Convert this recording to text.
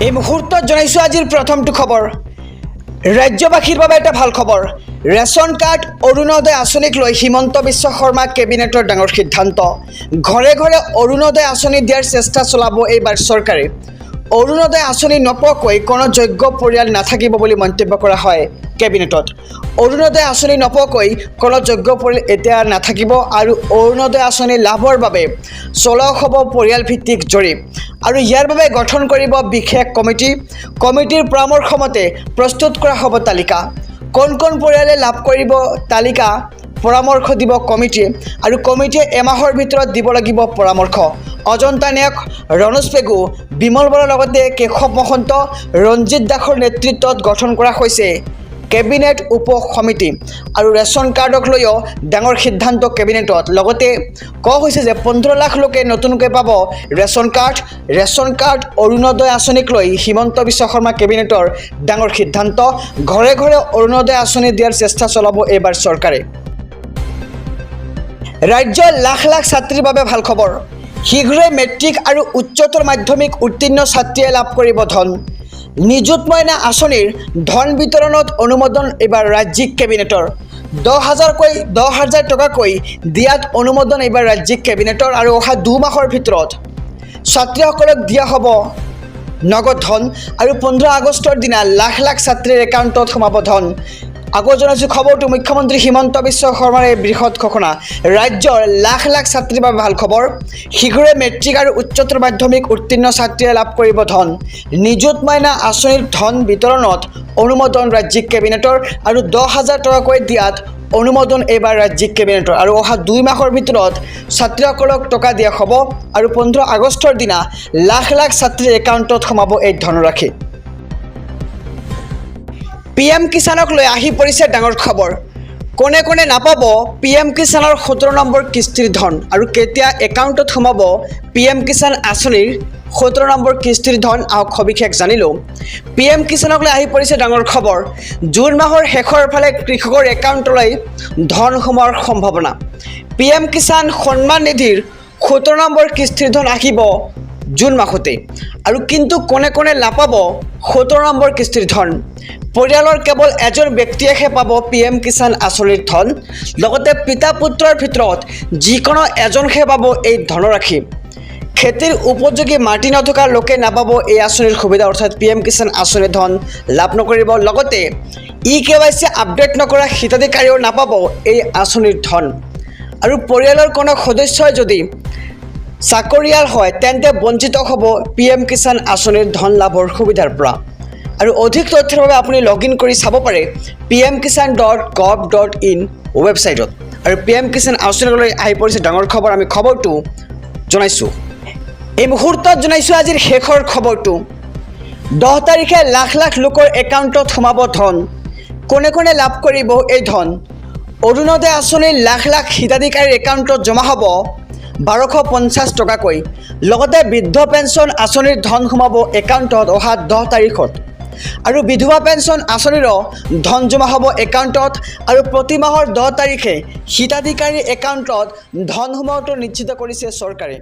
এই মুহূৰ্তত জনাইছোঁ আজিৰ প্ৰথমটো খবৰ। ৰাজ্যবাসীৰ বাবে এটা ভাল খবৰ। ৰেচন কাৰ্ড অৰুণোদয় আঁচনিক লৈ হিমন্ত বিশ্ব শৰ্মা কেবিনেটৰ ডাঙৰ সিদ্ধান্ত। ঘৰে ঘৰে অৰুণোদয় আঁচনি দিয়াৰ চেষ্টা চলাব এইবাৰ চৰকাৰে। অৰুণোদয় আঁচনি নপোৱাকৈ কোনো যোগ্য পৰিয়াল নাথাকিব বুলি মন্তব্য কৰা হয় কেবিনেটত। অৰুণোদয় আঁচনি নপোৱাকৈ কোনো যোগ্য পৰিয়াল এতিয়া নাথাকিব আৰু অৰুণোদয় আঁচনি লাভৰ বাবে চলোৱা হ'ব পৰিয়াল ভিত্তিক জৰীপ আৰু ইয়াৰ বাবে গঠন কৰিব বিশেষ কমিটি। কমিটিৰ পৰামৰ্শ মতে প্ৰস্তুত কৰা হ'ব তালিকা। কোন কোন পৰিয়ালে লাভ কৰিব তালিকা পৰামৰ্শ দিব কমিটিয়ে আৰু কমিটিয়ে এমাহৰ ভিতৰত দিব লাগিব পৰামৰ্শ। অজন্তা নায়ক, ৰণোজ পেগু, বিমল বৰাৰ লগতে কেশৱ মহন্ত, ৰঞ্জিত দাসৰ নেতৃত্বত গঠন কৰা হৈছে কেবিনেট উপ সমিতি আৰু ৰেচন কাৰ্ডক লৈও ডাঙৰ সিদ্ধান্ত কেবিনেটত। লগতে কোৱা হৈছে যে 15 লাখ লোকে নতুনকৈ পাব ৰেচন কাৰ্ড অৰুণোদয় আঁচনিক লৈ হিমন্ত বিশ্ব শৰ্মা কেবিনেটৰ ডাঙৰ সিদ্ধান্ত। ঘৰে ঘৰে অৰুণোদয় আঁচনি দিয়াৰ চেষ্টা চলাব এইবাৰ চৰকাৰে। ৰাজ্যৰ লাখ লাখ ছাত্ৰীৰ বাবে ভাল খবৰ। শীঘ্ৰে মেট্ৰিক আৰু উচ্চতৰ মাধ্যমিক উত্তীৰ্ণ ছাত্ৰীয়ে লাভ কৰিব ধন। নিযুত মইনা আঁচনিৰ ধন বিতৰণত অনুমোদন এইবাৰ ৰাজ্যিক কেবিনেটৰ। 10,000 টকাকৈ দিয়াত অনুমোদন এইবাৰ ৰাজ্যিক কেবিনেটৰ আৰু অহা 2 মাহৰ ভিতৰত ছাত্ৰীসকলক দিয়া হ'ব নগদ ধন আৰু 15 আগষ্টৰ দিনা লাখ লাখ ছাত্ৰীৰ একাউণ্টত সোমাব ধন। আগত জনাইছোঁ খবৰটো মুখ্যমন্ত্ৰী হিমন্ত বিশ্ব শৰ্মাৰ এই বৃহৎ ঘোষণা। ৰাজ্যৰ লাখ লাখ ছাত্ৰীৰ বাবে ভাল খবৰ। শীঘ্ৰে মেট্ৰিক আৰু উচ্চতৰ মাধ্যমিক উত্তীৰ্ণ ছাত্ৰীয়ে লাভ কৰিব ধন। নিযুত মইনা আঁচনিৰ ধন বিতৰণত অনুমোদন ৰাজ্যিক কেবিনেটৰ আৰু 10,000 টকাকৈ দিয়াত অনুমোদন এইবাৰ ৰাজ্যিক কেবিনেটৰ আৰু অহা 2 মাহৰ ভিতৰত ছাত্ৰীসকলক টকা দিয়া হ'ব আৰু 15 আগষ্টৰ দিনা লাখ লাখ ছাত্ৰীৰ একাউণ্টত সোমাব এই ধনৰাশি। PM কিষাণক লৈ আহি পৰিছে ডাঙৰ খবৰ। কোনে কোনে নাপাব PM কিষাণৰ 17 নম্বৰ কিস্তিৰ ধন আৰু কেতিয়া একাউণ্টত সোমাব PM কিষাণ আঁচনিৰ 17 নম্বৰ কিস্তিৰ ধন, আহক সবিশেষ জানিলোঁ। PM কিষাণক লৈ আহি পৰিছে ডাঙৰ খবৰ। জুন মাহৰ শেষৰ ফালে কৃষকৰ একাউণ্টলৈ ধন সোমোৱাৰ সম্ভাৱনা। PM কিষাণ সন্মান নিধিৰ 17 নম্বৰ কিস্তিৰ ধন আহিব জুন মাহতে আৰু কিন্তু কোনে কোনে নাপাব 17 নম্বৰ কিস্তিৰ ধন। পৰিয়ালৰ কেৱল এজন ব্যক্তিয়েহে পাব PM কিষাণ আঁচনিৰ ধন। লগতে পিতা পুত্ৰৰ ভিতৰত যিকোনো এজনহে পাব এই ধনৰাশি। খেতিৰ উপযোগী মাটি নথকা লোকে নাপাব এই আঁচনিৰ সুবিধা, অৰ্থাৎ PM কিষাণ আঁচনিৰ ধন লাভ নকৰিব। লগতে EKYC আপডেট নকৰা হিতাধিকাৰীও নাপাব এই আঁচনিৰ ধন আৰু পৰিয়ালৰ কোনো সদস্যই যদি চাকৰিয়াল হয় তেন্তে বঞ্চিত হ'ব PM কিষাণ আঁচনিৰ ধন লাভৰ সুবিধাৰ পৰা। আৰু অধিক তথ্যৰ বাবে আপুনি লগইন কৰি চাব পাৰে pmkisan.gov.in ৱেবছাইটত। আৰু PM কিষাণ আঁচনিলৈ আহি পৰিছে ডাঙৰ খবৰ। আমি খবৰটো জনাইছোঁ। এই মুহূৰ্তত জনাইছোঁ আজিৰ শেষৰ খবৰটো। 10 তাৰিখে লাখ লাখ লোকৰ একাউণ্টত সোমাব ধন। কোনে কোনে লাভ কৰিব এই ধন? অৰুণোদয় আঁচনিৰ লাখ লাখ হিতাধিকাৰীৰ একাউণ্টত জমা হ'ব 1250 টকাকৈ। লগতে বৃদ্ধ পেঞ্চন আঁচনিৰ ধন সোমাব একাউণ্টত অহা 10 তাৰিখত আৰু বিধৱা পেঞ্চন আঁচনিৰো ধন জমা হ'ব একাউণ্টত আৰু প্ৰতি মাহৰ 10 তাৰিখে হিতাধিকাৰীৰ একাউণ্টত ধন সোমোৱাটো নিশ্চিত কৰিছে চৰকাৰে।